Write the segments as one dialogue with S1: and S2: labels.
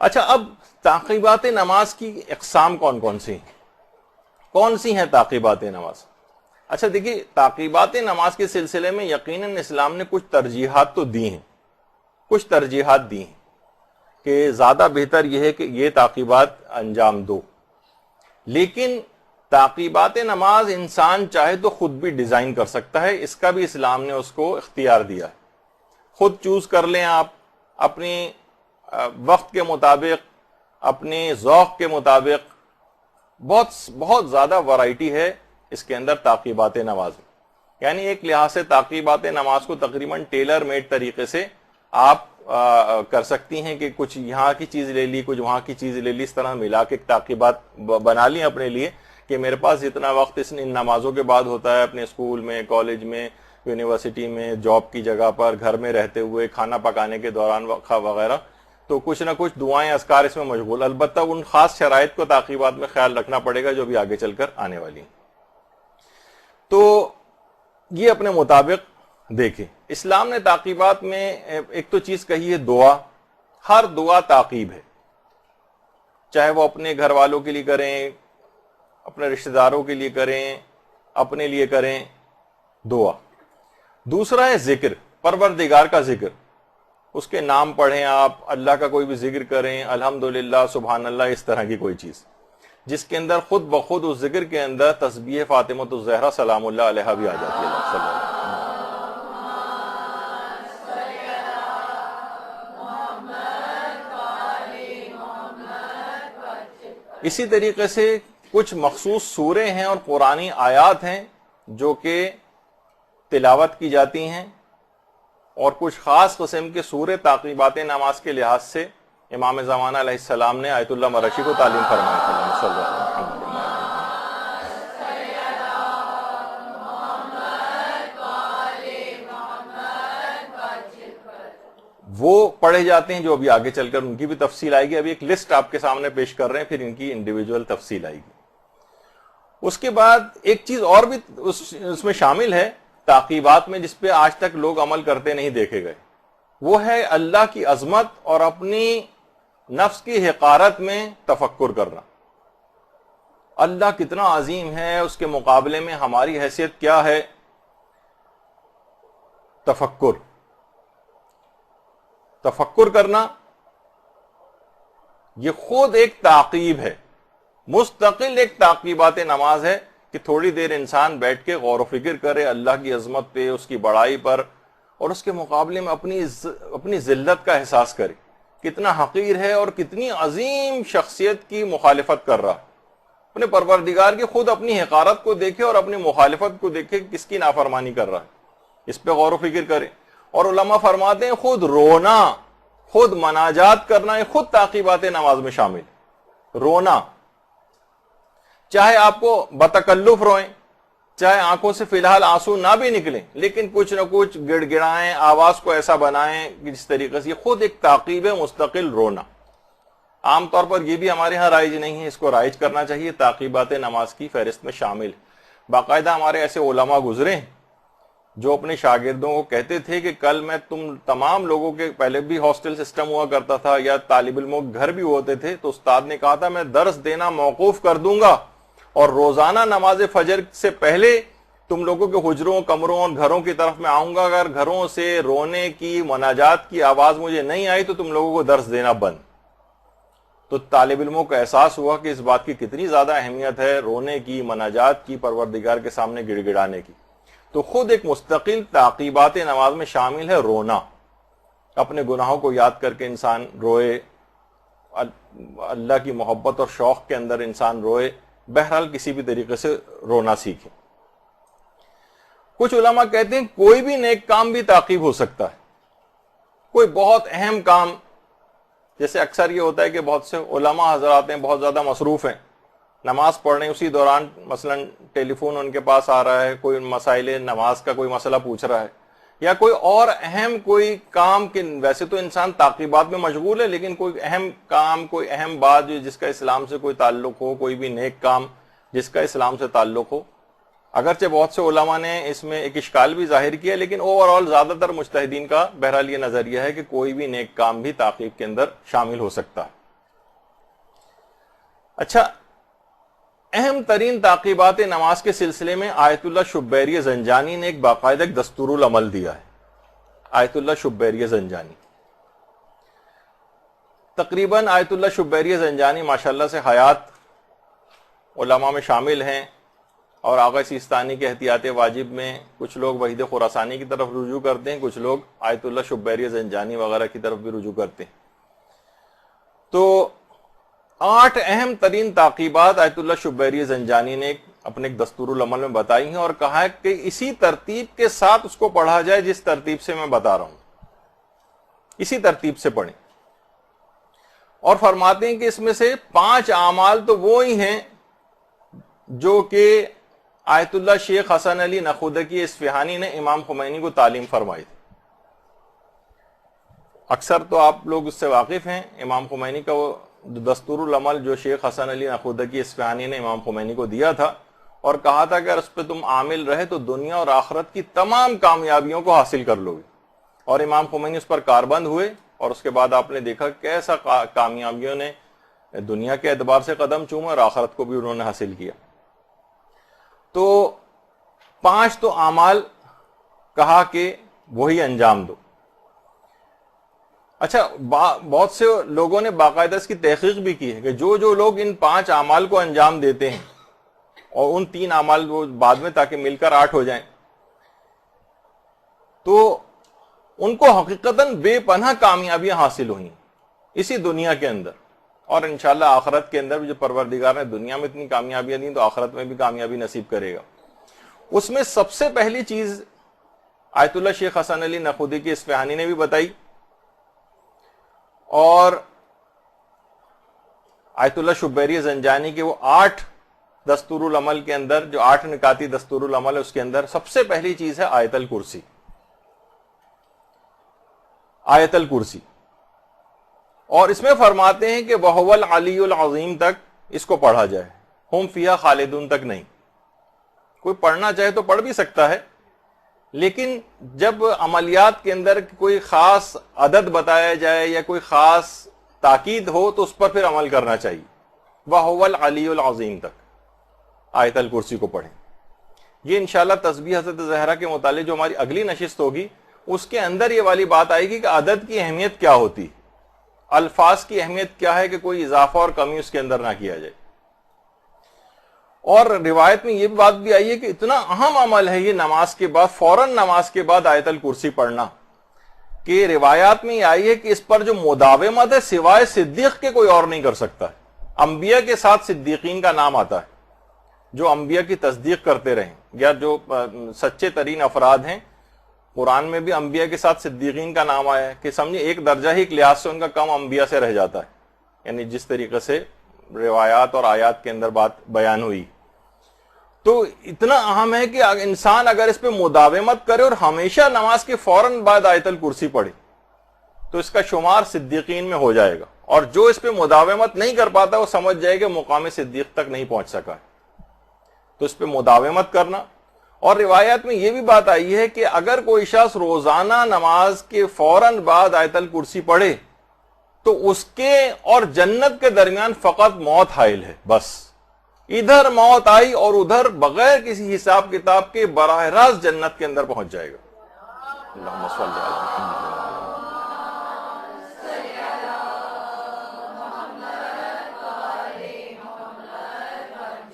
S1: اچھا، اب تعقیبات نماز کی اقسام کون سی ہیں تعقیبات نماز؟ اچھا دیکھیے، تعقیبات نماز کے سلسلے میں یقیناً اسلام نے کچھ ترجیحات تو دی ہیں، کہ زیادہ بہتر یہ ہے کہ یہ تعقیبات انجام دو، لیکن تعقیبات نماز انسان چاہے تو خود بھی ڈیزائن کر سکتا ہے، اس کا بھی اسلام نے اس کو اختیار دیا ہے۔ خود چوز کر لیں آپ، اپنی وقت کے مطابق، اپنے ذوق کے مطابق، بہت زیادہ ورائٹی ہے اس کے اندر تعقیبات نماز میں۔ یعنی ایک لحاظ سے تعقیبات نماز کو تقریباً ٹیلر میڈ طریقے سے آپ کر سکتی ہیں کہ کچھ یہاں کی چیز لے لی، کچھ وہاں کی چیز لے لی، اس طرح ملا کے تعقیبات بنا لی اپنے لیے کہ میرے پاس جتنا وقت ان نمازوں کے بعد ہوتا ہے، اپنے اسکول میں، کالج میں، یونیورسٹی میں، جاب کی جگہ پر، گھر میں رہتے ہوئے، کھانا پکانے کے دوران وغیرہ، تو کچھ نہ کچھ دعائیں اذکار اس میں مشغول، البتہ ان خاص شرائط کو تعقیبات میں خیال رکھنا پڑے گا جو بھی آگے چل کر آنے والی ہیں۔ تو یہ اپنے مطابق دیکھیں، اسلام نے تعقیبات میں ایک تو چیز کہی ہے دعا، ہر دعا تعقیب ہے، چاہے وہ اپنے گھر والوں کے لیے کریں، اپنے رشتہ داروں کے لیے کریں، اپنے لیے کریں، دعا۔ دوسرا ہے ذکر، پروردگار کا ذکر، اس کے نام پڑھیں، آپ اللہ کا کوئی بھی ذکر کریں، الحمدللہ، سبحان اللہ، اس طرح کی کوئی چیز جس کے اندر خود بخود اس ذکر کے اندر تسبیح فاطمۃ الزہرا سلام اللہ علیہا بھی آ جاتی ہے۔ صلی اللہ علیہ وسلم۔ اسی طریقے سے کچھ مخصوص سورے ہیں اور قرآنی آیات ہیں جو کہ تلاوت کی جاتی ہیں، اور کچھ خاص قسم کے سورے تعقیبات نماز کے لحاظ سے امام زمانہ علیہ السلام نے آیت اللہ مرشی کو تعلیم فرمائی تھی۔ صلی اللہ علیہ وسلم۔ وہ پڑھے جاتے ہیں جو ابھی آگے چل کر ان کی بھی تفصیل آئے گی، ابھی ایک لسٹ آپ کے سامنے پیش کر رہے ہیں، پھر ان کی انڈیویجول تفصیل آئے گی۔ اس کے بعد ایک چیز اور بھی اس میں شامل ہے تعقیبات میں، جس پہ آج تک لوگ عمل کرتے نہیں دیکھے گئے، وہ ہے اللہ کی عظمت اور اپنی نفس کی حقارت میں تفکر کرنا۔ اللہ کتنا عظیم ہے، اس کے مقابلے میں ہماری حیثیت کیا ہے، تفکر کرنا، یہ خود ایک تعقیب ہے، مستقل ایک تعقیبات نماز ہے کہ تھوڑی دیر انسان بیٹھ کے غور و فکر کرے اللہ کی عظمت پہ، اس کی بڑائی پر، اور اس کے مقابلے میں اپنی ذلت کا احساس کرے، کتنا حقیر ہے اور کتنی عظیم شخصیت کی مخالفت کر رہا، اپنے پروردگار کی خود اپنی حقارت کو دیکھے اور اپنی مخالفت کو دیکھے، کس کی نافرمانی کر رہا ہے، اس پہ غور و فکر کرے۔ اور علماء فرماتے ہیں خود رونا، خود مناجات کرنا، یہ خود تعقیبات نماز میں شامل ہے۔ رونا، چاہے آپ کو بتکلف روئیں، چاہے آنکھوں سے فی الحال آنسو نہ بھی نکلیں، لیکن کچھ نہ کچھ گڑ گڑائیں، آواز کو ایسا بنائیں کہ جس طریقے سے، یہ خود ایک تعقیب ہے، مستقل رونا۔ عام طور پر یہ بھی ہمارے ہاں رائج نہیں ہے، اس کو رائج کرنا چاہیے، تعقیبات نماز کی فہرست میں شامل۔ باقاعدہ ہمارے ایسے علماء گزرے ہیں جو اپنے شاگردوں کو کہتے تھے کہ کل میں تم تمام لوگوں کے، پہلے بھی ہاسٹل سسٹم ہوا کرتا تھا یا طالب علموں کے گھر بھی ہوتے تھے، تو استاد نے کہا تھا میں درس دینا موقوف کر دوں گا اور روزانہ نماز فجر سے پہلے تم لوگوں کے حجروں، کمروں اور گھروں کی طرف میں آؤں گا، اگر گھروں سے رونے کی، مناجات کی آواز مجھے نہیں آئی تو تم لوگوں کو درس دینا بند۔ تو طالب علموں کو احساس ہوا کہ اس بات کی کتنی زیادہ اہمیت ہے، رونے کی، مناجات کی، پروردگار کے سامنے گڑ گڑانے کی۔ تو خود ایک مستقل تعقیبات نماز میں شامل ہے رونا، اپنے گناہوں کو یاد کر کے انسان روئے، اللہ کی محبت اور شوق کے اندر انسان روئے، بہرحال کسی بھی طریقے سے رونا سیکھے۔ کچھ علماء کہتے ہیں کوئی بھی نیک کام بھی تعقیب ہو سکتا ہے، کوئی بہت اہم کام، جیسے اکثر یہ ہوتا ہے کہ بہت سے علماء حضرات ہیں بہت زیادہ مصروف ہیں، نماز پڑھنے اسی دوران مثلا ٹیلی فون ان کے پاس آ رہا ہے، کوئی مسائل نماز کا کوئی مسئلہ پوچھ رہا ہے، یا کوئی اور اہم کوئی کام، کہ ویسے تو انسان تعقیبات میں مشغول ہے، لیکن کوئی اہم کام، کوئی اہم بات جس کا اسلام سے کوئی تعلق ہو، کوئی بھی نیک کام جس کا اسلام سے تعلق ہو۔ اگرچہ بہت سے علماء نے اس میں ایک اشکال بھی ظاہر کیا، لیکن اوور آل زیادہ تر مجتہدین کا بہرحال یہ نظریہ ہے کہ کوئی بھی نیک کام بھی تعقیب کے اندر شامل ہو سکتا ہے۔ اچھا، اہم ترین تعقیبات نماز کے سلسلے میں آیت اللہ شبیری زنجانی نے ایک باقاعدہ دستور العمل دیا ہے. آیت اللہ شبیری زنجانی، تقریباً آیت اللہ شبیری زنجانی ماشاءاللہ سے حیات علماء میں شامل ہیں، اور آغا سیستانی کے احتیاط واجب میں کچھ لوگ وحید خراسانی کی طرف رجوع کرتے ہیں، کچھ لوگ آیت اللہ شبیری زنجانی وغیرہ کی طرف بھی رجوع کرتے ہیں. تو 8 اہم ترین تعقیبات آیت اللہ شبیری زنجانی نے اپنے ایک دستور العمل میں بتائی ہیں، اور کہا ہے کہ اسی ترتیب کے ساتھ اس کو پڑھا جائے جس ترتیب سے میں بتا رہا ہوں، اسی ترتیب سے پڑھیں. اور فرماتے ہیں کہ اس میں سے 5 اعمال تو وہ ہی ہیں جو کہ آیت اللہ شیخ حسن علی نخودکی اصفہانی نے امام خمینی کو تعلیم فرمائی تھی. اکثر تو آپ لوگ اس سے واقف ہیں. امام خمینی کا وہ دستور العمل جو شیخ حسن علی نخودکی اصفہانی نے امام خمینی کو دیا تھا، اور کہا تھا کہ اگر اس پہ تم عامل رہے تو دنیا اور آخرت کی تمام کامیابیوں کو حاصل کر لو گے. اور امام خمینی اس پر کاربند ہوئے، اور اس کے بعد آپ نے دیکھا کیسا کامیابیوں نے دنیا کے اعتبار سے قدم چومے اور آخرت کو بھی انہوں نے حاصل کیا. تو 5 تو اعمال کہا کہ وہی انجام دو. اچھا، بہت سے لوگوں نے باقاعدہ اس کی تحقیق بھی کی ہے کہ جو لوگ ان 5 اعمال کو انجام دیتے ہیں، اور ان 3 اعمال وہ بعد میں تاکہ مل کر 8 ہو جائیں، تو ان کو حقیقتاً بے پناہ کامیابیاں حاصل ہوئیں اسی دنیا کے اندر، اور انشاءاللہ آخرت کے اندر بھی جو پروردگار نے دنیا میں اتنی کامیابیاں دیں تو آخرت میں بھی کامیابی نصیب کرے گا. اس میں سب سے پہلی چیز آیت اللہ شیخ حسن علی نخودکی اصفہانی نے بھی بتائی، اور آیت اللہ شبیری زنجانی کے وہ 8 دستور العمل کے اندر، جو 8 نکاتی دستور العمل ہے، اس کے اندر سب سے پہلی چیز ہے آیت الکرسی. آیت الکرسی، اور اس میں فرماتے ہیں کہ وَهُوَ الْعَلِيُّ الْعَظِيمُ تک اس کو پڑھا جائے، ہم فیہا خالدون تک نہیں. کوئی پڑھنا چاہے تو پڑھ بھی سکتا ہے، لیکن جب عملیات کے اندر کوئی خاص عدد بتایا جائے یا کوئی خاص تاکید ہو تو اس پر پھر عمل کرنا چاہیے. وَهُوَ الْعَلِيُّ الْعَظِيمُ تک آیت الکرسی کو پڑھیں. یہ انشاءاللہ تسبیح حضرت زہرا کے متعلق جو ہماری اگلی نشست ہوگی اس کے اندر یہ والی بات آئے گی کہ عدد کی اہمیت کیا ہوتی، الفاظ کی اہمیت کیا ہے کہ کوئی اضافہ اور کمی اس کے اندر نہ کیا جائے. اور روایت میں یہ بات بھی آئی ہے کہ اتنا اہم عمل ہے یہ نماز کے بعد، فوراً نماز کے بعد آیت الکرسی پڑھنا، کہ روایات میں یہ آئی ہے کہ اس پر جو مداومت ہے سوائے صدیق کے کوئی اور نہیں کر سکتا ہے. انبیاء کے ساتھ صدیقین کا نام آتا ہے، جو انبیاء کی تصدیق کرتے رہیں یا جو سچے ترین افراد ہیں. قرآن میں بھی انبیاء کے ساتھ صدیقین کا نام آیا ہے کہ سمجھے ایک درجہ ہی ایک لحاظ سے ان کا کم انبیاء سے رہ جاتا ہے، یعنی جس طریقے سے روایات اور آیات کے اندر بات بیان ہوئی. تو اتنا اہم ہے کہ انسان اگر اس پہ مداومت کرے اور ہمیشہ نماز کے فوراً بعد آیت الکرسی پڑھے تو اس کا شمار صدیقین میں ہو جائے گا، اور جو اس پہ مداومت نہیں کر پاتا وہ سمجھ جائے کہ مقام صدیق تک نہیں پہنچ سکا ہے. تو اس پہ مداومت کرنا. اور روایات میں یہ بھی بات آئی ہے کہ اگر کوئی شخص روزانہ نماز کے فوراً بعد آیت الکرسی پڑھے تو اس کے اور جنت کے درمیان فقط موت حائل ہے. بس ادھر موت آئی اور ادھر بغیر کسی حساب کتاب کے براہ راست جنت کے اندر پہنچ جائے گا. اللہم صلی علی محمد.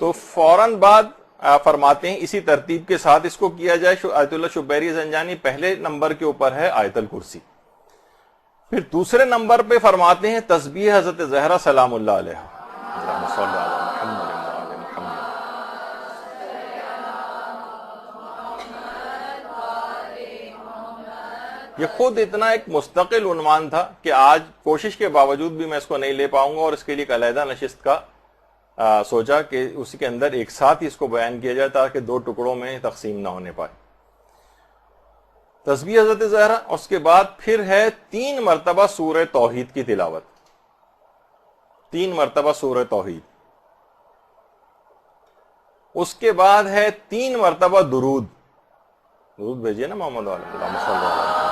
S1: تو فوراً بعد فرماتے ہیں اسی ترتیب کے ساتھ اس کو کیا جائے. آیت اللہ شبیری زنجانی پہلے نمبر کے اوپر ہے آیت الکرسی. پھر دوسرے نمبر پہ فرماتے ہیں تسبیح حضرت زہرا سلام اللہ علیہ. اللہم صلی علی محمد وعلی محمد. یہ خود اتنا ایک مستقل عنوان تھا کہ آج کوشش کے باوجود بھی میں اس کو نہیں لے پاؤں گا، اور اس کے لیے ایک علیحدہ نشست کا سوچا کہ اسی کے اندر ایک ساتھ ہی اس کو بیان کیا جائے تاکہ 2 ٹکڑوں میں تقسیم نہ ہونے پائے. تسبیح حضرت زہرا، اس کے بعد پھر ہے 3 مرتبہ سورہ توحید کی تلاوت. 3 مرتبہ سورہ توحید. اس کے بعد ہے 3 مرتبہ درود. درود بھیجیے نا محمد علیہ اللہم صلی اللہ علیہ.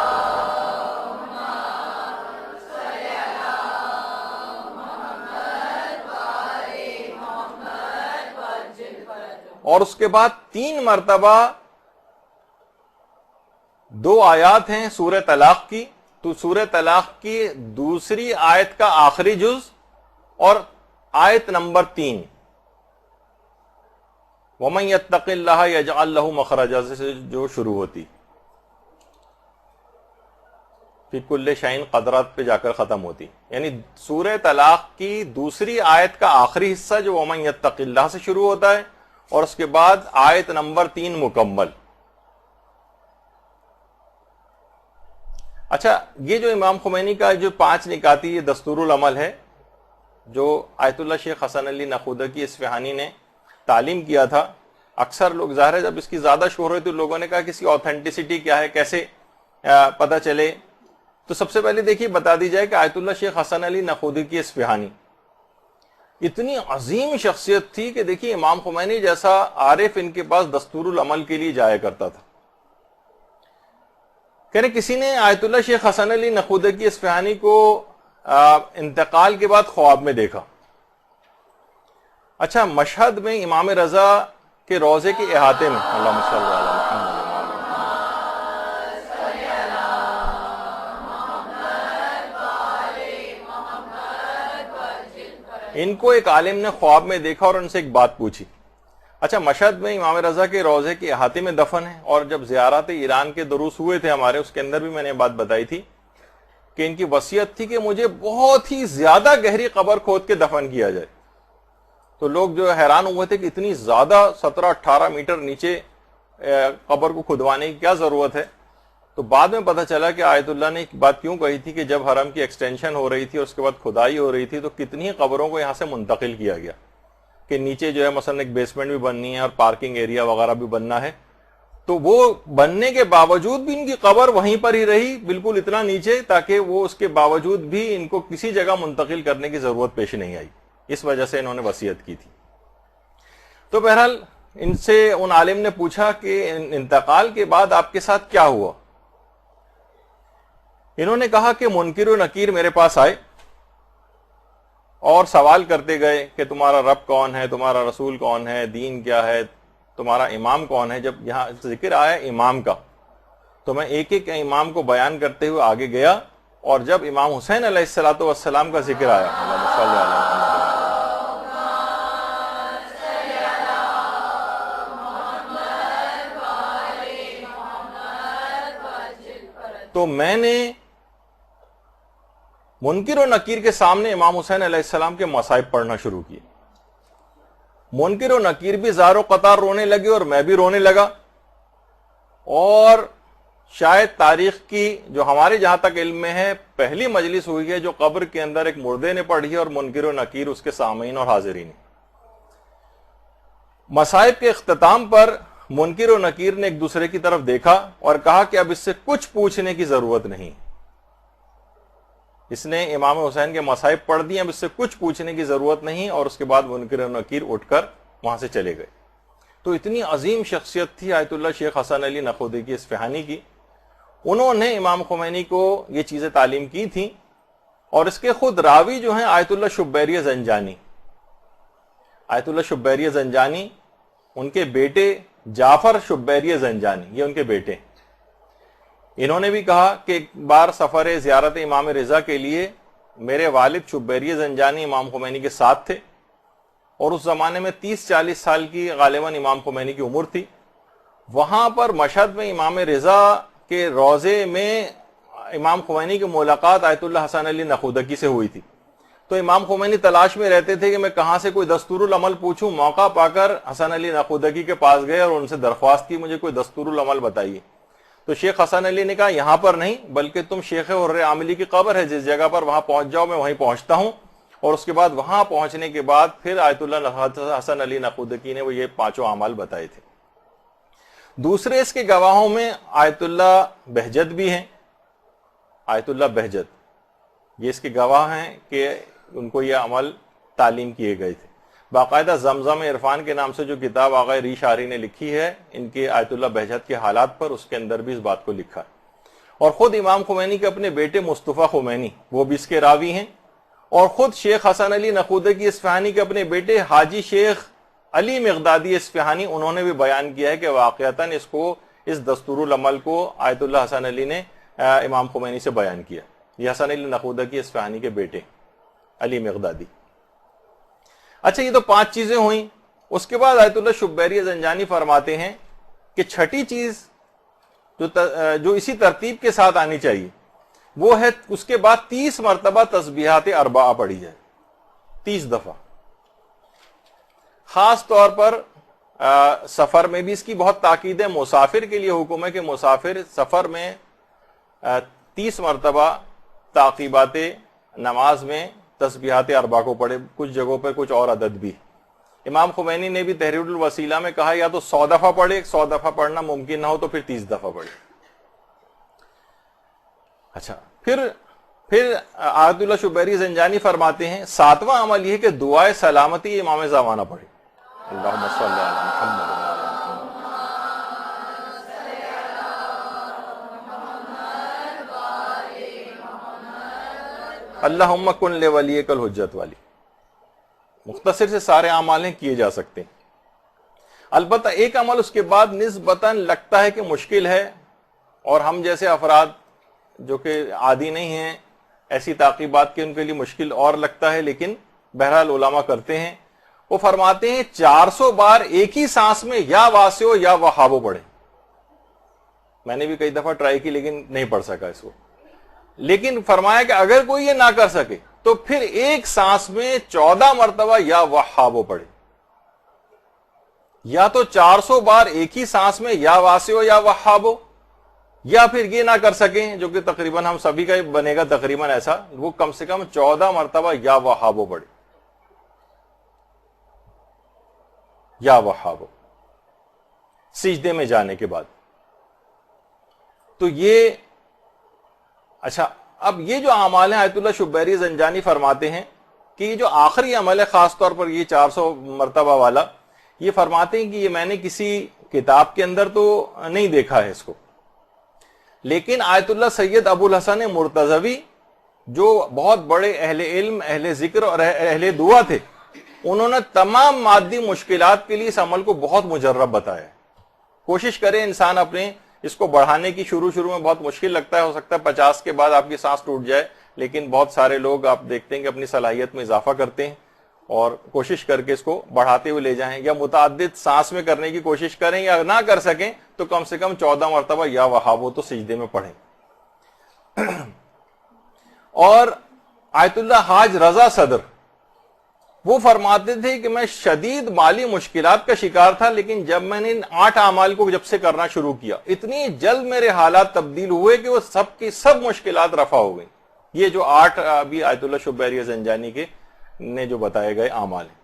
S1: اور اس کے بعد 3 مرتبہ 2 آیات ہیں سورہ طلاق کی، تو سورہ طلاق کی دوسری آیت کا آخری جز اور آیت نمبر 3 وَمَن يَتَّقِ اللَّهَ يَجْعَل لَّهُ مَخْرَجًا سے جو شروع ہوتی، فی کل شیء قدرات پہ جا کر ختم ہوتی، یعنی سورہ طلاق کی دوسری آیت کا آخری حصہ جو وَمَن يَتَّقِ اللَّهَ سے شروع ہوتا ہے، اور اس کے بعد آیت نمبر 3 مکمل۔ اچھا، یہ جو امام خمینی کا جو 5 نکاتی یہ دستور العمل ہے، جو آیت اللہ شیخ حسن علی نخودکی اصفہانی نے تعلیم کیا تھا، اکثر لوگ ظاہر ہے جب اس کی زیادہ شہرت ہوئی تو لوگوں نے کہا کہ اس کی آتھینٹسٹی کیا ہے، کیسے پتہ چلے؟ تو سب سے پہلے دیکھیے بتا دی جائے کہ آیت اللہ شیخ حسن علی نخودکی اصفہانی اتنی عظیم شخصیت تھی کہ دیکھیے امام خمینی جیسا عارف ان کے پاس دستور العمل کے لیے جایا کرتا تھا۔ کہہ رہے کسی نے آیت اللہ شیخ حسن علی نخودکی اصفہانی کو انتقال کے بعد خواب میں دیکھا۔ اچھا، مشہد میں امام رضا کے روضے کے احاطے میں، اللہم صلی علی محمد، ان کو ایک عالم نے خواب میں دیکھا اور ان سے ایک بات پوچھی۔ اچھا، مشہد میں امام رضا کے روضے کے احاطے میں دفن ہے، اور جب زیارت ایران کے دروس ہوئے تھے ہمارے، اس کے اندر بھی میں نے بات بتائی تھی کہ ان کی وصیت تھی کہ مجھے بہت ہی زیادہ گہری قبر کھود کے دفن کیا جائے۔ تو لوگ جو حیران ہوئے تھے کہ اتنی زیادہ 17-18 میٹر نیچے قبر کو کھدوانے کی کیا ضرورت ہے؟ تو بعد میں پتہ چلا کہ آیت اللہ نے ایک بات کیوں کہی تھی کہ جب حرم کی ایکسٹینشن ہو رہی تھی اور اس کے بعد کھدائی ہو رہی تھی تو کتنی قبروں کو یہاں سے منتقل کیا گیا کہ نیچے جو ہے مثلا ایک بیسمنٹ بھی بننی ہے اور پارکنگ ایریا وغیرہ بھی بننا ہے، تو وہ بننے کے باوجود بھی ان کی قبر وہیں پر ہی رہی، بالکل اتنا نیچے، تاکہ وہ اس کے باوجود بھی ان کو کسی جگہ منتقل کرنے کی ضرورت پیش نہیں آئی۔ اس وجہ سے انہوں نے وصیت کی تھی۔ تو بہرحال ان سے ان عالم نے پوچھا کہ انتقال کے بعد آپ کے ساتھ کیا ہوا؟ انہوں نے کہا کہ منکر و نکیر میرے پاس آئے اور سوال کرتے گئے کہ تمہارا رب کون ہے، تمہارا رسول کون ہے، دین کیا ہے، تمہارا امام کون ہے۔ جب یہاں ذکر آیا امام کا تو میں ایک ایک امام کو بیان کرتے ہوئے آگے گیا، اور جب امام حسین علیہ السلام کا ذکر آیا، اللہم صلی علی محمد، تو میں نے منکر و نکیر کے سامنے امام حسین علیہ السلام کے مصائب پڑھنا شروع کیے۔ منکر و نکیر بھی زار و قطار رونے لگے اور میں بھی رونے لگا، اور شاید تاریخ کی جو ہمارے جہاں تک علم میں ہے پہلی مجلس ہوئی ہے جو قبر کے اندر ایک مردے نے پڑھی اور منکر و نکیر اس کے سامعین اور حاضرین۔ مصائب کے اختتام پر منکر و نکیر نے ایک دوسرے کی طرف دیکھا اور کہا کہ اب اس سے کچھ پوچھنے کی ضرورت نہیں، اس نے امام حسین کے مصائب پڑھ دیے، اب اس سے کچھ پوچھنے کی ضرورت نہیں، اور اس کے بعد منکر و نکیر اٹھ کر وہاں سے چلے گئے۔ تو اتنی عظیم شخصیت تھی آیت اللہ شیخ حسن علی نخودکی اصفہانی کی، انہوں نے امام خمینی کو یہ چیزیں تعلیم کی تھیں، اور اس کے خود راوی جو ہیں آیت اللہ شبیری زنجانی، آیت اللہ شبیری زنجانی، ان کے بیٹے جعفر شبیری زنجانی، یہ ان کے بیٹے، انہوں نے بھی کہا کہ ایک بار سفر زیارت امام رضا کے لیے میرے والد شبیری زنجانی امام خمینی کے ساتھ تھے، اور اس زمانے میں 30-40 سال کی غالباً امام خمینی کی عمر تھی۔ وہاں پر مشہد میں امام رضا کے روضے میں امام خمینی کی ملاقات آیت اللہ حسن علی نخودکی سے ہوئی تھی، تو امام خمینی تلاش میں رہتے تھے کہ میں کہاں سے کوئی دستور العمل پوچھوں۔ موقع پا کر حسن علی نخودکی کے پاس گئے اور ان سے درخواست کی مجھے کوئی دستور العمل بتائیے۔ تو شیخ حسن علی نے کہا یہاں پر نہیں، بلکہ تم شیخ حر عاملی کی قبر ہے جس جگہ پر، وہاں پہنچ جاؤ، میں وہیں پہنچتا ہوں۔ اور اس کے بعد وہاں پہنچنے کے بعد پھر آیت اللہ حسن علی نخودکی نے وہ یہ 5 اعمال بتائے تھے۔ دوسرے اس کے گواہوں میں آیت اللہ بہجت بھی ہیں، آیت اللہ بہجت یہ اس کے گواہ ہیں کہ ان کو یہ عمل تعلیم کیے گئے تھے۔ باقاعدہ زمزم عرفان کے نام سے جو کتاب آغا ری شاری نے لکھی ہے ان کے آیت اللہ بہجت کے حالات پر، اس کے اندر بھی اس بات کو لکھا ہے۔ اور خود امام خمینی کے اپنے بیٹے مصطفیٰ خمینی وہ بھی اس کے راوی ہیں، اور خود شیخ حسن علی نخودکی اصفہانی کے اپنے بیٹے حاجی شیخ علی مغدادی اصفہانی انہوں نے بھی بیان کیا ہے کہ واقعتاً اس دستور العمل کو آیت اللہ حسن علی نے امام خمینی سے بیان کیا. یہ حسن علی نخودکی اصفہانی کے بیٹے علی مغدادی. اچھا، یہ تو 5 چیزیں ہوئیں. اس کے بعد آیت اللہ شبیری زنجانی فرماتے ہیں کہ چھٹی چیز جو اسی ترتیب کے ساتھ آنی چاہیے وہ ہے اس کے بعد 30 مرتبہ تسبیحات اربعہ پڑھی جائے، 30 دفعہ. خاص طور پر سفر میں بھی اس کی بہت تاکید ہے. مسافر کے لیے حکم ہے کہ مسافر سفر میں 30 مرتبہ تعقیبات نماز میں تسبیحات اربعہ کو پڑھے. کچھ جگہوں پہ کچھ اور عدد بھی. امام خمینی نے بھی تحریر الوسیلہ میں کہا یا تو 100 دفعہ پڑھے، 100 دفعہ پڑھنا ممکن نہ ہو تو پھر 30 دفعہ پڑھے. اچھا، پھر آیت اللہ شبیری زنجانی فرماتے ہیں 7واں عمل یہ ہے کہ دعائے سلامتی امام زمانہ پڑھے. اللہم صلی علی محمد. اللہم کن لولیک الحجت والی. مختصر سے سارے اعمال کیے جا سکتے ہیں. البتہ ایک عمل اس کے بعد نسبتاً لگتا ہے کہ مشکل ہے، اور ہم جیسے افراد جو کہ عادی نہیں ہیں ایسی تعقیبات کے، ان کے لیے مشکل اور لگتا ہے، لیکن بہرحال علماء کرتے ہیں. وہ فرماتے ہیں 400 بار ایک ہی سانس میں یا واسعو یا وہابو پڑھیں. میں نے بھی کئی دفعہ ٹرائی کی لیکن نہیں پڑھ سکا اس کو. لیکن فرمایا کہ اگر کوئی یہ نہ کر سکے تو پھر ایک سانس میں 14 مرتبہ یا وہابو پڑھے. یا تو 400 بار ایک ہی سانس میں یا واسعو یا وہابو، یا پھر یہ نہ کر سکیں جو کہ تقریباً ہم سبھی کا بنے گا تقریباً ایسا، وہ کم سے کم 14 مرتبہ یا وہابو پڑھے. یا وہابو سجدے میں جانے کے بعد. تو یہ اچھا، اب یہ جو اعمال ہیں آیت اللہ شبیری زنجانی فرماتے ہیں کہ یہ جو آخری عمل ہے خاص طور پر یہ 400 مرتبہ والا، یہ فرماتے ہیں کہ یہ میں نے کسی کتاب کے اندر تو نہیں دیکھا ہے اس کو، لیکن آیت اللہ سید ابو الحسن مرتضوی جو بہت بڑے اہل علم، اہل ذکر اور اہل دعا تھے، انہوں نے تمام مادی مشکلات کے لیے اس عمل کو بہت مجرب بتایا. کوشش کرے انسان اپنے اس کو بڑھانے کی. شروع میں بہت مشکل لگتا ہے، ہو سکتا ہے 50 کے بعد آپ کی سانس ٹوٹ جائے، لیکن بہت سارے لوگ آپ دیکھتے ہیں کہ اپنی صلاحیت میں اضافہ کرتے ہیں اور کوشش کر کے اس کو بڑھاتے ہوئے لے جائیں، یا متعدد سانس میں کرنے کی کوشش کریں، یا نہ کر سکیں تو کم سے کم 14 مرتبہ یا وہابو تو سجدے میں پڑھیں. اور آیت اللہ حاج رضا صدر وہ فرماتے تھے کہ میں شدید مالی مشکلات کا شکار تھا، لیکن جب میں نے ان 8 اعمال کو جب سے کرنا شروع کیا، اتنی جلد میرے حالات تبدیل ہوئے کہ وہ سب کی سب مشکلات رفع ہو گئی. یہ جو 8 ابھی آیت اللہ شبیری زنجانی کے نے جو بتائے گئے اعمال ہیں،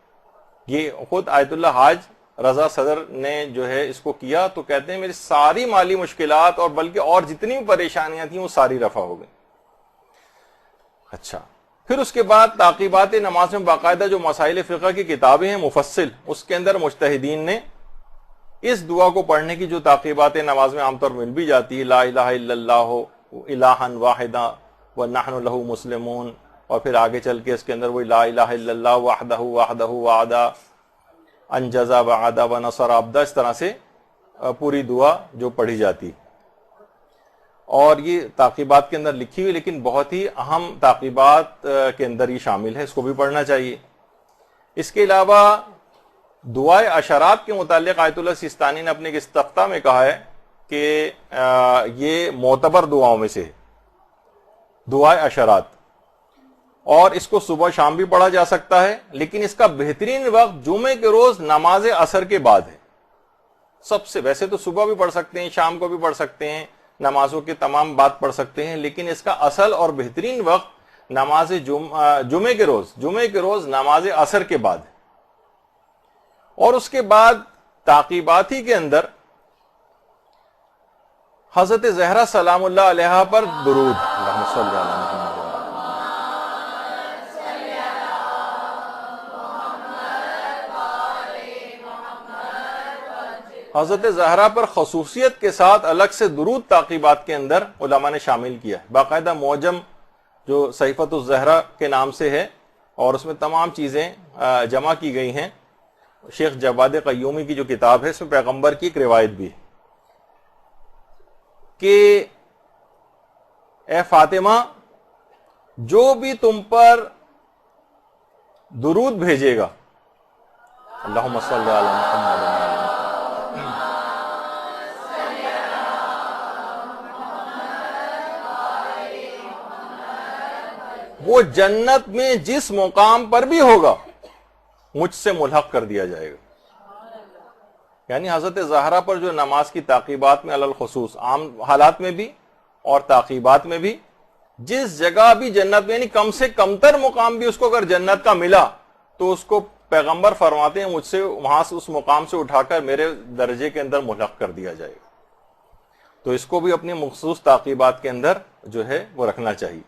S1: یہ خود آیت اللہ حاج رضا صدر نے جو ہے اس کو کیا تو کہتے ہیں میری ساری مالی مشکلات اور بلکہ اور جتنی بھی پریشانیاں تھیں وہ ساری رفع ہو گئی. اچھا، پھر اس کے بعد تعقیبات نماز میں باقاعدہ جو مسائل فقہ کی کتابیں ہیں مفصل، اس کے اندر مجتہدین نے اس دعا کو پڑھنے کی جو تعقیبات نماز میں عام طور مل بھی جاتی ہے، لا الہ الا اللہ الہا واحدا ونحن لہ مسلمون، اور پھر آگے چل کے اس کے اندر وہی لا الہ الا اللہ وحدہ وعدا انجزا وعدا ونصر عبدا، اس طرح سے پوری دعا جو پڑھی جاتی. اور یہ تعقیبات کے اندر لکھی ہوئی لیکن بہت ہی اہم تعقیبات کے اندر یہ شامل ہے، اس کو بھی پڑھنا چاہیے. اس کے علاوہ دعائے اشارات کے متعلق آیت اللہ سیستانی نے اپنے استفتاء میں کہا ہے کہ یہ معتبر دعاؤں میں سے ہے دعائے اشارات، اور اس کو صبح شام بھی پڑھا جا سکتا ہے، لیکن اس کا بہترین وقت جمعے کے روز نماز عصر کے بعد ہے. سب سے ویسے تو صبح بھی پڑھ سکتے ہیں، شام کو بھی پڑھ سکتے ہیں، نمازوں کے تمام بات پڑھ سکتے ہیں، لیکن اس کا اصل اور بہترین وقت نماز جمعے کے روز نماز عصر کے بعد ہے. اور اس کے بعد تعقیبات ہی کے اندر حضرت زہرا سلام اللہ علیہا پر درود، اللہم صلی علی محمد. حضرت زہرا پر خصوصیت کے ساتھ الگ سے درود تعقیبات کے اندر علماء نے شامل کیا ہے. باقاعدہ معجم جو صحیفۃ الزہرا کے نام سے ہے اور اس میں تمام چیزیں جمع کی گئی ہیں، شیخ جواد قیومی کی جو کتاب ہے اس میں پیغمبر کی ایک روایت بھی ہے کہ اے فاطمہ جو بھی تم پر درود بھیجے گا، اللہم صلی علی محمد، وہ جنت میں جس مقام پر بھی ہوگا مجھ سے ملحق کر دیا جائے گا. یعنی حضرت زہرا پر جو نماز کی تعقیبات میں علی الخصوص عام حالات میں بھی اور تعقیبات میں بھی جس جگہ بھی جنت میں، یعنی کم سے کم تر مقام بھی اس کو اگر جنت کا ملا تو اس کو پیغمبر فرماتے ہیں مجھ سے وہاں سے اس مقام سے اٹھا کر میرے درجے کے اندر ملحق کر دیا جائے گا. تو اس کو بھی اپنی مخصوص تعقیبات کے اندر جو ہے وہ رکھنا چاہیے.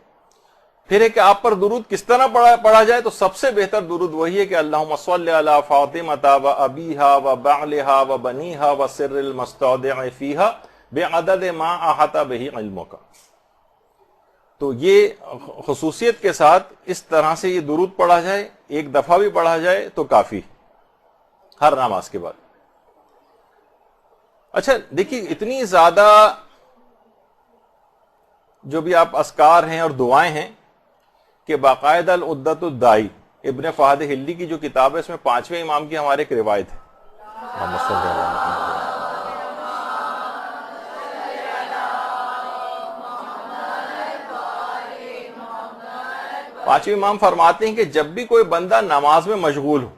S1: پھر ہے کہ آپ پر درود کس طرح پڑھا جائے، تو سب سے بہتر درود وہی ہے کہ اللہم صلی علی فاطمہ و ابیہا و بعلہا و بنیہا و سر المستودع فیہا بعدد ما احاط بہ علمک. تو یہ خصوصیت کے ساتھ اس طرح سے یہ درود پڑھا جائے، ایک دفعہ بھی پڑھا جائے تو کافی ہر نماز کے بعد. اچھا دیکھیے، اتنی زیادہ جو بھی آپ اذکار ہیں اور دعائیں ہیں کہ باقاعدہ العدۃ الدائی ابن فہد ہلی کی جو کتاب ہے اس میں 5ویں امام کی ہمارے ایک روایت ہے. پانچویں امام فرماتے ہیں کہ جب بھی کوئی بندہ نماز میں مشغول ہو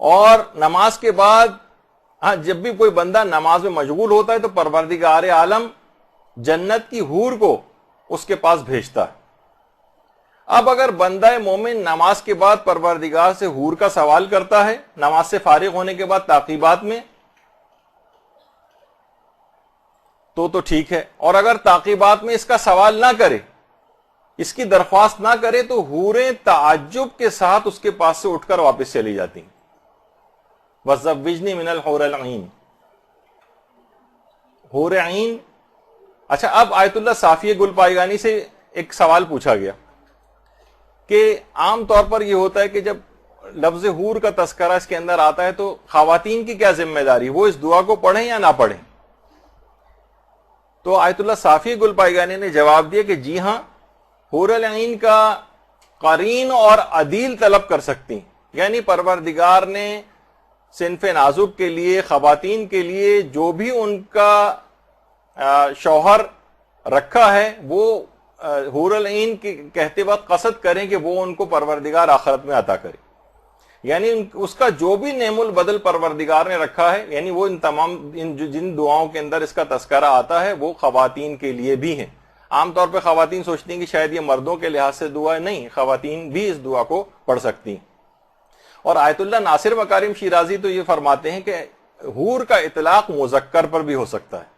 S1: اور نماز کے بعد جب بھی کوئی بندہ نماز میں مشغول ہوتا ہے تو پروردگار عالم جنت کی حور کو اس کے پاس بھیجتا ہے. اب اگر بندہ مومن نماز کے بعد پروردگار سے حور کا سوال کرتا ہے نماز سے فارغ ہونے کے بعد تعقیبات میں تو ٹھیک ہے، اور اگر تعقیبات میں اس کا سوال نہ کرے، اس کی درخواست نہ کرے، تو حوریں تعجب کے ساتھ اس کے پاس سے اٹھ کر واپس چلی جاتی ہیں. وَزَوِّجْنِي مِنَ الْحُورِ الْعِينِ، حور عین. اچھا، اب آیت اللہ صافیہ گل پائیگانی سے ایک سوال پوچھا گیا کہ عام طور پر یہ ہوتا ہے کہ جب لفظ حور کا تذکرہ اس کے اندر آتا ہے تو خواتین کی کیا ذمہ داری، وہ اس دعا کو پڑھیں یا نہ پڑھیں؟ تو آیت اللہ صافیہ گل پائیگانی نے جواب دیا کہ جی ہاں، حور العین کا قرین اور عدیل طلب کر سکتی، یعنی پروردگار نے صنف نازک کے لیے، خواتین کے لیے جو بھی ان کا شوہر رکھا ہے وہ حور العین کہتے وقت قصد کریں کہ وہ ان کو پروردگار آخرت میں عطا کرے. یعنی اس کا جو بھی نعم البدل پروردگار نے رکھا ہے، یعنی وہ ان تمام جن دعاؤں کے اندر اس کا تذکرہ آتا ہے وہ خواتین کے لیے بھی ہیں. عام طور پہ خواتین سوچتی ہیں کہ شاید یہ مردوں کے لحاظ سے دعا ہے، نہیں، خواتین بھی اس دعا کو پڑھ سکتی ہیں. اور آیت اللہ ناصر مکارم شیرازی تو یہ فرماتے ہیں کہ حور کا اطلاق مذکر پر بھی ہو سکتا ہے.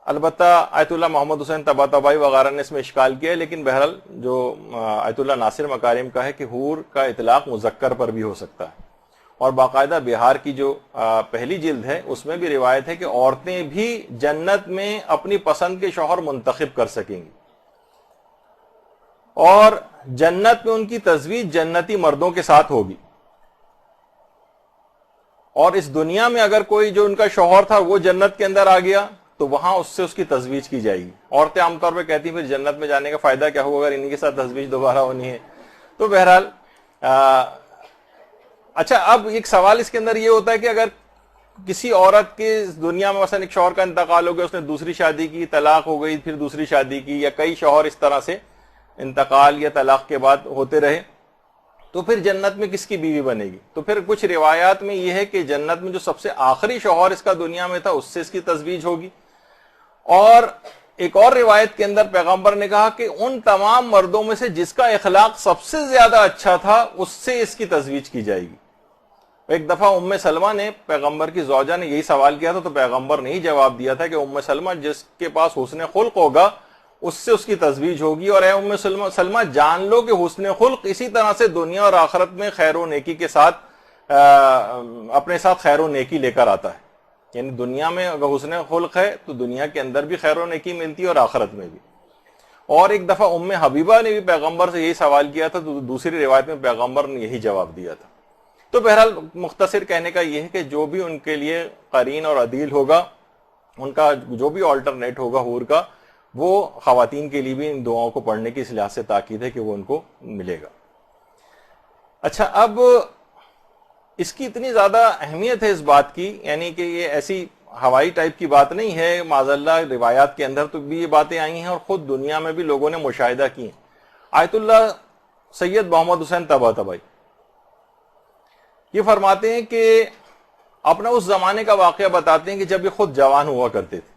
S1: البتہ آیت اللہ محمد حسین طباطبائی وغیرہ نے اس میں اشکال کیا ہے، لیکن بہرحال جو آیت اللہ ناصر مکارم کا ہے کہ حور کا اطلاق مذکر پر بھی ہو سکتا ہے. اور باقاعدہ بہار کی جو پہلی جلد ہے اس میں بھی روایت ہے کہ عورتیں بھی جنت میں اپنی پسند کے شوہر منتخب کر سکیں گی، اور جنت میں ان کی تزویج جنتی مردوں کے ساتھ ہوگی. اور اس دنیا میں اگر کوئی جو ان کا شوہر تھا وہ جنت کے اندر آ گیا تو وہاں اس سے اس کی تزویج کی جائے گی. عورتیں عام طور پہ کہتی ہیں پھر جنت میں جانے کا فائدہ کیا ہوگا اگر انہی کے ساتھ تزویج دوبارہ ہونی ہے. تو بہرحال اچھا، اب ایک سوال اس کے اندر یہ ہوتا ہے کہ اگر کسی عورت کے دنیا میں مثلا ایک شوہر کا انتقال ہو گیا، اس نے دوسری شادی کی، طلاق ہو گئی، پھر دوسری شادی کی، یا کئی شوہر اس طرح سے انتقال یا طلاق کے بعد ہوتے رہے، تو پھر جنت میں کس کی بیوی بنے گی؟ تو پھر کچھ روایات میں یہ ہے کہ جنت میں جو سب سے آخری شوہر اس کا دنیا میں تھا اس سے اس کی تزویج ہوگی. اور ایک اور روایت کے اندر پیغمبر نے کہا کہ ان تمام مردوں میں سے جس کا اخلاق سب سے زیادہ اچھا تھا اس سے اس کی تزویج کی جائے گی. ایک دفعہ ام سلمہ نے پیغمبر کی زوجہ نے یہی سوال کیا تھا تو پیغمبر نے ہی جواب دیا تھا کہ ام سلمہ جس کے پاس حسن خلق ہوگا اس سے اس کی تزویج ہوگی. اور اے ام سلمہ جان لو کہ حسن خلق اسی طرح سے دنیا اور آخرت میں خیر و نیکی کے ساتھ اپنے ساتھ خیر و نیکی لے کر آتا ہے. یعنی دنیا میں اگر حسن خلق ہے تو دنیا کے اندر بھی خیر و نیکی ملتی ہے اور آخرت میں بھی. اور ایک دفعہ ام حبیبہ نے بھی پیغمبر سے یہی سوال کیا تھا تو دوسری روایت میں پیغمبر نے یہی جواب دیا تھا. تو بہرحال مختصر کہنے کا یہ ہے کہ جو بھی ان کے لیے قرین اور عدیل ہوگا، ان کا جو بھی آلٹرنیٹ ہوگا حور کا، وہ خواتین کے لیے بھی ان دعاؤں کو پڑھنے کی اس لحاظ سے تاکید ہے کہ وہ ان کو ملے گا. اچھا، اب اس کی اتنی زیادہ اہمیت ہے اس بات کی، یعنی کہ یہ ایسی ہوائی ٹائپ کی بات نہیں ہے، معاذ اللہ روایات کے اندر تو بھی یہ باتیں آئی ہیں اور خود دنیا میں بھی لوگوں نے مشاہدہ کی ہیں. آیت اللہ سید محمد حسین طباطبائی یہ فرماتے ہیں کہ اپنا اس زمانے کا واقعہ بتاتے ہیں کہ جب یہ خود جوان ہوا کرتے تھے،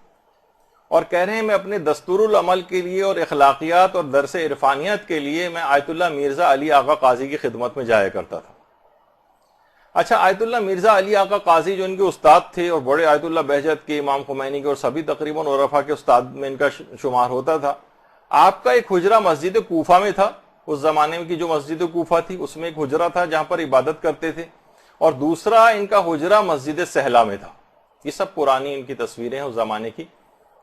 S1: اور کہہ رہے ہیں میں اپنے دستور العمل کے لیے اور اخلاقیات اور درس عرفانیت کے لیے میں آیت اللہ مرزا علی آقا قاضی کی خدمت میں جایا کرتا تھا. اچھا، آیت اللہ مرزا علی آقا قاضی جو ان کے استاد تھے اور بڑے آیت اللہ بہجت کے، امام خمینی کے اور سبھی تقریباً عرفا کے استاد میں ان کا شمار ہوتا تھا. آپ کا ایک حجرہ مسجد کوفہ میں تھا، اس زمانے کی جو مسجد کوفہ تھی اس میں ایک حجرہ تھا جہاں پر عبادت کرتے تھے، اور دوسرا ان کا حجرہ مسجد سہلا میں تھا. یہ سب پرانی ان کی تصویریں ہیں اس زمانے کی،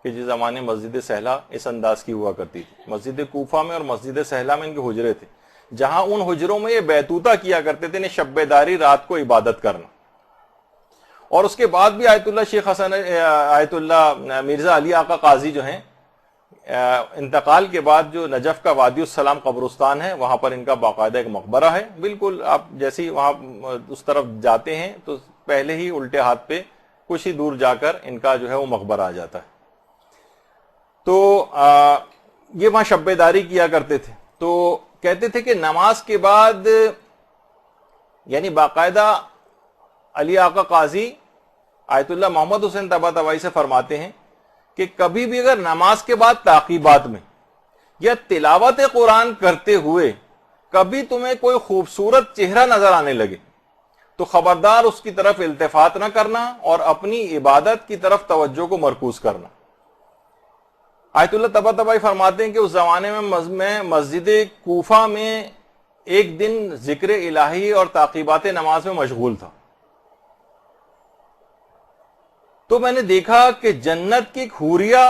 S1: کہ جس زمانے مسجد سہلا اس انداز کی ہوا کرتی تھی. مسجد کوفہ میں اور مسجد سہلا میں ان کے حجرے تھے، جہاں ان حجروں میں یہ بیتوتہ کیا کرتے تھے، شب داری رات کو عبادت کرنا. اور اس کے بعد بھی آیت اللہ شیخ حسن آیت اللہ مرزا علی آقا قاضی جو ہیں، انتقال کے بعد جو نجف کا وادی السلام قبرستان ہے وہاں پر ان کا باقاعدہ ایک مقبرہ ہے. بالکل آپ جیسے ہی وہاں اس طرف جاتے ہیں تو پہلے ہی الٹے ہاتھ پہ کچھ ہی دور جا کر ان کا جو ہے وہ مقبرہ آ جاتا ہے. تو یہ وہاں شب داری کیا کرتے تھے. تو کہتے تھے کہ نماز کے بعد، یعنی باقاعدہ علی آقا قاضی آیت اللہ محمد حسین طباطبائی سے فرماتے ہیں کہ کبھی بھی اگر نماز کے بعد تعقیبات میں یا تلاوت قرآن کرتے ہوئے کبھی تمہیں کوئی خوبصورت چہرہ نظر آنے لگے تو خبردار اس کی طرف التفات نہ کرنا اور اپنی عبادت کی طرف توجہ کو مرکوز کرنا. آیت اللہ طباطبائی فرماتے ہیں کہ اس زمانے میں مسجد کوفہ میں ایک دن ذکر الہی اور تعقیبات نماز میں مشغول تھا، تو میں نے دیکھا کہ جنت کی حوریہ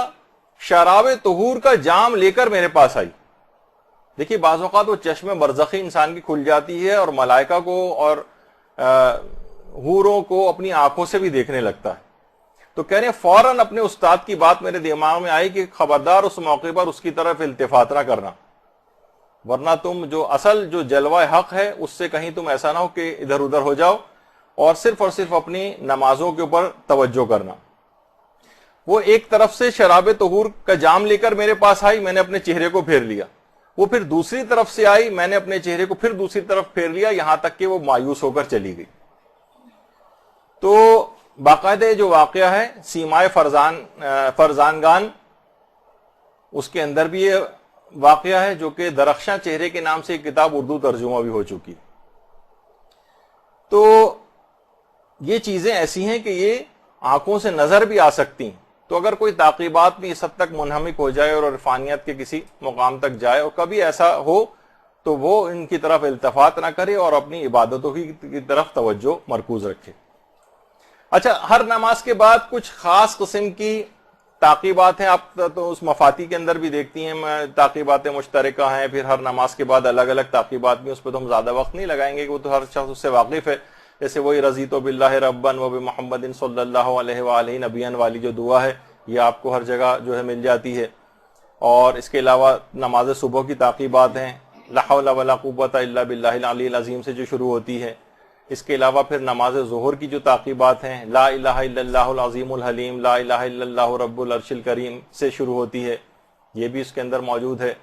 S1: شراب طہور کا جام لے کر میرے پاس آئی. دیکھیے بعض اوقات وہ چشم برزخی انسان کی کھل جاتی ہے اور ملائکہ کو اور حوروں کو اپنی آنکھوں سے بھی دیکھنے لگتا ہے. تو کہہ رہے ہیں فوراً اپنے استاد کی بات میرے دماغ میں آئی کہ خبردار اس موقع پر اس کی طرف التفات نہ کرنا، ورنہ تم جو اصل جو جلوہ حق ہے اس سے کہیں تم ایسا نہ ہو کہ ادھر ادھر ہو جاؤ اور صرف اپنی نمازوں کے اوپر توجہ کرنا. وہ ایک طرف سے شراب طہور کا جام لے کر میرے پاس آئی، میں نے اپنے چہرے کو پھیر لیا. وہ پھر دوسری طرف سے آئی، میں نے اپنے چہرے کو پھر دوسری طرف پھیر لیا، یہاں تک کہ وہ مایوس ہو کر چلی گئی. تو باقاعدہ جو واقعہ ہے سیمائے فرزانگان، اس کے اندر بھی یہ واقعہ ہے جو کہ درخشاں چہرے کے نام سے ایک کتاب اردو ترجمہ بھی ہو چکی. تو یہ چیزیں ایسی ہیں کہ یہ آنکھوں سے نظر بھی آ سکتی ہیں. تو اگر کوئی تعقیبات میں اس حد تک منہمک ہو جائے اور عرفانیت کے کسی مقام تک جائے اور کبھی ایسا ہو تو وہ ان کی طرف التفات نہ کرے اور اپنی عبادتوں کی طرف توجہ مرکوز رکھے. اچھا، ہر نماز کے بعد کچھ خاص قسم کی تعقیبات ہیں. آپ تو اس مفاتی کے اندر بھی دیکھتی ہیں تعقیبات مشترکہ ہیں، پھر ہر نماز کے بعد الگ الگ تعقیبات بھی. اس پہ تو ہم زیادہ وقت نہیں لگائیں گے کہ وہ تو ہر شخص اس سے واقف ہے. جیسے وہی رضیت باللہ ربًا وبمحمد صلی اللہ علیہ وآلہ نبیًا والی جو دعا ہے یہ آپ کو ہر جگہ جو ہے مل جاتی ہے. اور اس کے علاوہ نماز صبح کی تعقیبات ہیں، لا حول ولا قوۃ الا باللہ العلی العظیم سے جو شروع ہوتی ہے. اس کے علاوہ پھر نماز ظہر کی جو تعقیبات ہیں، لا الہ الا اللہ العظیم الحلیم، لا الہ الا اللہ رب العرش الکریم سے شروع ہوتی ہے، یہ بھی اس کے اندر موجود ہے.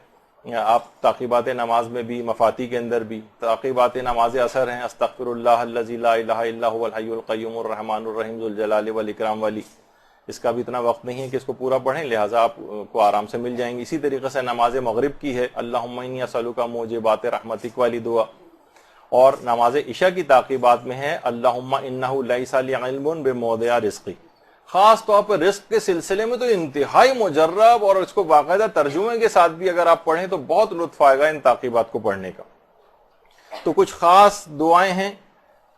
S1: آپ تعقیبات نماز میں بھی، مفاتی کے اندر بھی تعقیبات نماز اثر ہیں، استغفر اللہ الذی لا الہ الا هو الحی القیوم الرحمن الرحیم ذو الجلال والاکرام والی. اس کا بھی اتنا وقت نہیں ہے کہ اس کو پورا پڑھیں، لہٰذا آپ کو آرام سے مل جائیں گی. اسی طریقے سے نماز مغرب کی ہے، اللہم انی اسألک موجبات رحمتک والی دعا. اور نماز عشاء کی تعقیبات میں ہے اللہم انہ لیس لی علم بموضع رزقی. خاص طور پر رزق کے سلسلے میں تو انتہائی مجرب، اور اس کو باقاعدہ ترجمے کے ساتھ بھی اگر آپ پڑھیں تو بہت لطف آئے گا ان تعقیبات کو پڑھنے کا. تو کچھ خاص دعائیں ہیں،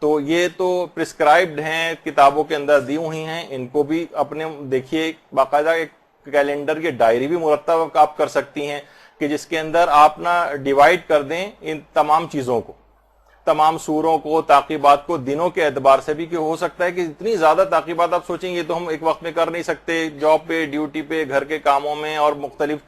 S1: تو یہ تو پرسکرائبڈ ہیں، کتابوں کے اندر دی ہوئی ہیں. ان کو بھی اپنے دیکھیے، باقاعدہ ایک کیلنڈر کی ڈائری بھی مرتب آپ کر سکتی ہیں. کہ جس کے اندر آپ نہ ڈیوائڈ کر دیں ان تمام چیزوں کو، تمام سوروں کو، تعقیبات کو، دنوں کے اعتبار سے بھی، کہ ہو سکتا ہے کہ اتنی زیادہ تعقیبات آپ سوچیں یہ تو ہم ایک وقت میں کر نہیں سکتے، جاب پہ، ڈیوٹی پہ، گھر کے کاموں میں، اور مختلف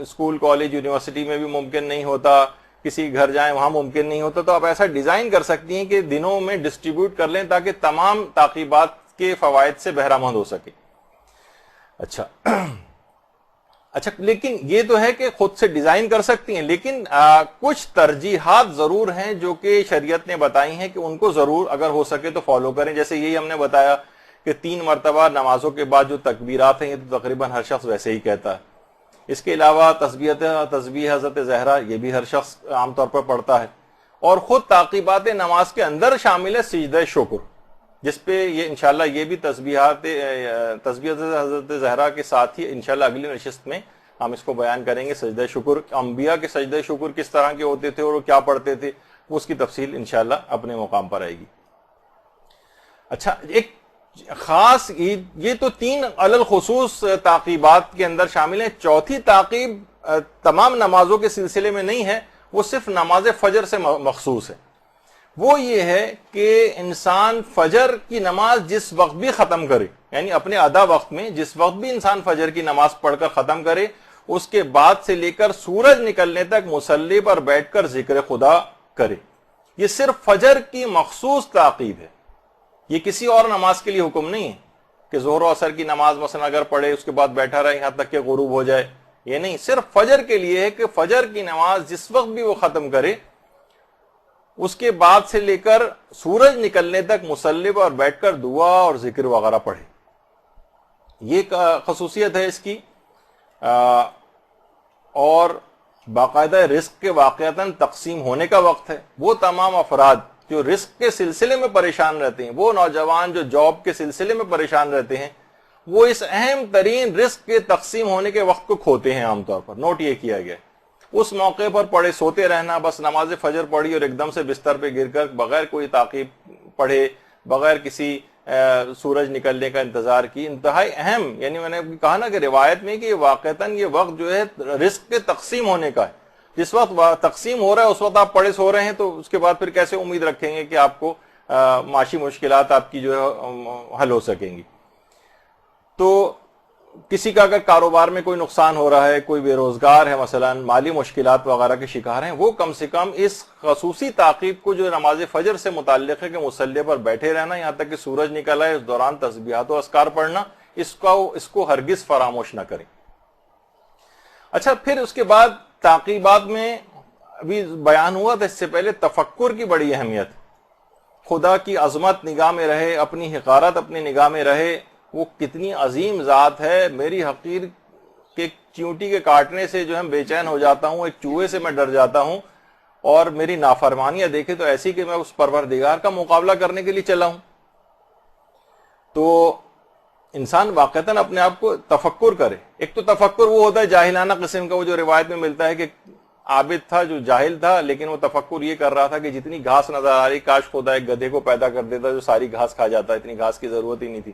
S1: اسکول، کالج، یونیورسٹی میں بھی ممکن نہیں ہوتا، کسی گھر جائیں وہاں ممکن نہیں ہوتا، تو آپ ایسا ڈیزائن کر سکتی ہیں کہ دنوں میں ڈسٹریبیوٹ کر لیں تاکہ تمام تعقیبات کے فوائد سے بہرہ مند ہو سکے. اچھا لیکن یہ تو ہے کہ خود سے ڈیزائن کر سکتی ہیں، لیکن کچھ ترجیحات ضرور ہیں جو کہ شریعت نے بتائی ہیں کہ ان کو ضرور اگر ہو سکے تو فالو کریں. جیسے یہی ہم نے بتایا کہ 3 مرتبہ نمازوں کے بعد جو تکبیرات ہیں یہ تو تقریباً ہر شخص ویسے ہی کہتا ہے. اس کے علاوہ تسبیح حضرت زہرا یہ بھی ہر شخص عام طور پر پڑھتا ہے. اور خود تعقیبات نماز کے اندر شامل ہے سجدہ شکر، جس پہ یہ انشاءاللہ یہ بھی تسبیح حضرت زہرا کے ساتھ ہی انشاءاللہ اگلی نشست میں ہم اس کو بیان کریں گے. سجدہ شکر، انبیاء کے سجدہ شکر کس طرح کے ہوتے تھے اور وہ کیا پڑھتے تھے، اس کی تفصیل انشاءاللہ اپنے مقام پر آئے گی. اچھا، ایک خاص یہ تو 3 علل خصوص تعقیبات کے اندر شامل ہیں. چوتھی تعقیب تمام نمازوں کے سلسلے میں نہیں ہے، وہ صرف نماز فجر سے مخصوص ہے. وہ یہ ہے کہ انسان فجر کی نماز جس وقت بھی ختم کرے، یعنی اپنے ادا وقت میں جس وقت بھی انسان فجر کی نماز پڑھ کر ختم کرے، اس کے بعد سے لے کر سورج نکلنے تک مصلی پر بیٹھ کر ذکر خدا کرے. یہ صرف فجر کی مخصوص تعقیب ہے، یہ کسی اور نماز کے لیے حکم نہیں ہے کہ ظہر و عصر کی نماز مثلا اگر پڑھے اس کے بعد بیٹھا رہے یہاں تک کہ غروب ہو جائے. یہ نہیں، صرف فجر کے لیے ہے کہ فجر کی نماز جس وقت بھی وہ ختم کرے، اس کے بعد سے لے کر سورج نکلنے تک مصلی پر بیٹھ کر دعا اور ذکر وغیرہ پڑھے. یہ خصوصیت ہے اس کی. اور باقاعدہ رزق کے واقعتاً تقسیم ہونے کا وقت ہے. وہ تمام افراد جو رزق کے سلسلے میں پریشان رہتے ہیں، وہ نوجوان جو جاب کے سلسلے میں پریشان رہتے ہیں، وہ اس اہم ترین رزق کے تقسیم ہونے کے وقت کو کھوتے ہیں. عام طور پر نوٹ یہ کیا گیا، اس موقع پر پڑھے سوتے رہنا، بس نماز فجر پڑھی اور ایک دم سے بستر پہ گر کر بغیر کوئی تعقیب پڑھے، بغیر کسی سورج نکلنے کا انتظار کی. انتہائی اہم، یعنی میں نے کہا نا کہ روایت میں کہ یہ واقعتاً یہ وقت جو ہے رزق کے تقسیم ہونے کا ہے. جس وقت تقسیم ہو رہا ہے اس وقت آپ پڑھے سو رہے ہیں، تو اس کے بعد پھر کیسے امید رکھیں گے کہ آپ کو معاشی مشکلات آپ کی جو ہے حل ہو سکیں گی. تو کسی کا اگر کاروبار میں کوئی نقصان ہو رہا ہے، کوئی بے روزگار ہے مثلا، مالی مشکلات وغیرہ کے شکار ہیں، وہ کم سے کم اس خصوصی تعقیب کو جو نماز فجر سے متعلق ہے کہ مصلی پر بیٹھے رہنا یہاں تک کہ سورج نکل آئے، اس دوران تسبیحات و اذکار پڑھنا، اس کو ہرگز فراموش نہ کریں. اچھا، پھر اس کے بعد تعقیبات میں ابھی بیان ہوا تھا اس سے پہلے تفکر کی بڑی اہمیت. خدا کی عظمت نگاہ میں رہے، اپنی حقارت اپنی نگاہ میں رہے، وہ کتنی عظیم ذات ہے. میری حقیر کے چیونٹی کے کاٹنے سے جو ہے بے چین ہو جاتا ہوں، ایک چوہے سے میں ڈر جاتا ہوں، اور میری نافرمانیاں دیکھے تو ایسی کہ میں اس پروردگار کا مقابلہ کرنے کے لیے چلا ہوں. تو انسان واقعتاً اپنے آپ کو تفکر کرے. ایک تو تفکر وہ ہوتا ہے جاہلانہ قسم کا، وہ جو روایت میں ملتا ہے کہ عابد تھا جو جاہل تھا، لیکن وہ تفکر یہ کر رہا تھا کہ جتنی گھاس نظر آ رہی کاش خدا ایک گدھے کو پیدا کر دیتا جو ساری گھاس کھا جاتا، اتنی گھاس کی ضرورت ہی نہیں تھی.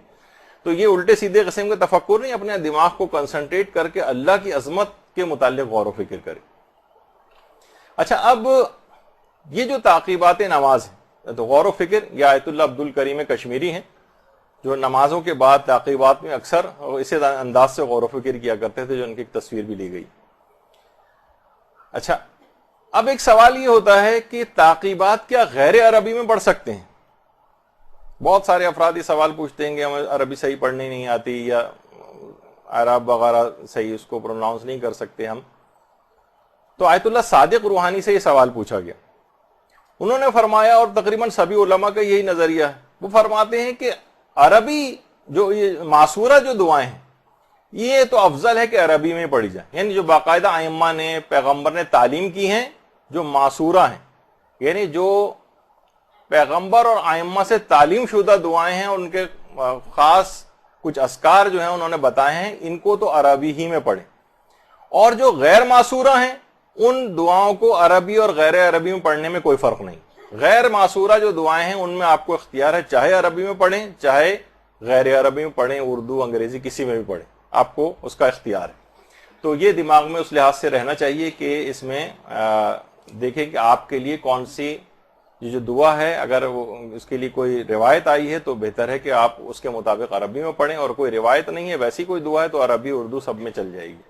S1: تو یہ الٹے سیدھے قسم کا تفکر نہیں، اپنے دماغ کو کنسنٹریٹ کر کے اللہ کی عظمت کے متعلق غور و فکر کرے. اچھا، اب یہ جو تعقیبات نماز ہیں تو غور و فکر، یہ آیت اللہ عبد الکریم کشمیری ہیں جو نمازوں کے بعد تعقیبات میں اکثر اسی انداز سے غور و فکر کیا کرتے تھے، جو ان کی ایک تصویر بھی لی گئی. اچھا، اب ایک سوال یہ ہوتا ہے کہ تعقیبات کیا غیر عربی میں پڑھ سکتے ہیں؟ بہت سارے افراد یہ سوال پوچھتے ہیں کہ ہمیں عربی صحیح پڑھنی نہیں آتی، یا عرب وغیرہ صحیح اس کو پروناؤنس نہیں کر سکتے ہم. تو آیت اللہ صادق روحانی سے یہ سوال پوچھا گیا. انہوں نے فرمایا، اور تقریباً سبھی علماء کا یہی نظریہ ہے، وہ فرماتے ہیں کہ عربی جو یہ معصورہ جو دعائیں ہیں یہ تو افضل ہے کہ عربی میں پڑھی جائیں. یعنی جو باقاعدہ ائمہ نے، پیغمبر نے تعلیم کی ہیں، جو معصورہ ہیں، یعنی جو پیغمبر اور ائمہ سے تعلیم شدہ دعائیں ہیں، ان کے خاص کچھ اذکار جو ہیں انہوں نے بتائے ہیں، ان کو تو عربی ہی میں پڑھیں. اور جو غیر معصورہ ہیں ان دعاؤں کو عربی اور غیر عربی میں پڑھنے میں کوئی فرق نہیں. غیر معصورہ جو دعائیں ہیں ان میں آپ کو اختیار ہے، چاہے عربی میں پڑھیں چاہے غیر عربی میں پڑھیں، اردو، انگریزی، کسی میں بھی پڑھیں، آپ کو اس کا اختیار ہے. تو یہ دماغ میں اس لحاظ سے رہنا چاہیے کہ اس میں دیکھیں کہ آپ کے لیے کون سی یہ جو دعا ہے، اگر اس کے لیے کوئی روایت آئی ہے تو بہتر ہے کہ آپ اس کے مطابق عربی میں پڑھیں، اور کوئی روایت نہیں ہے ویسی کوئی دعا ہے تو عربی اردو سب میں چل جائے گی۔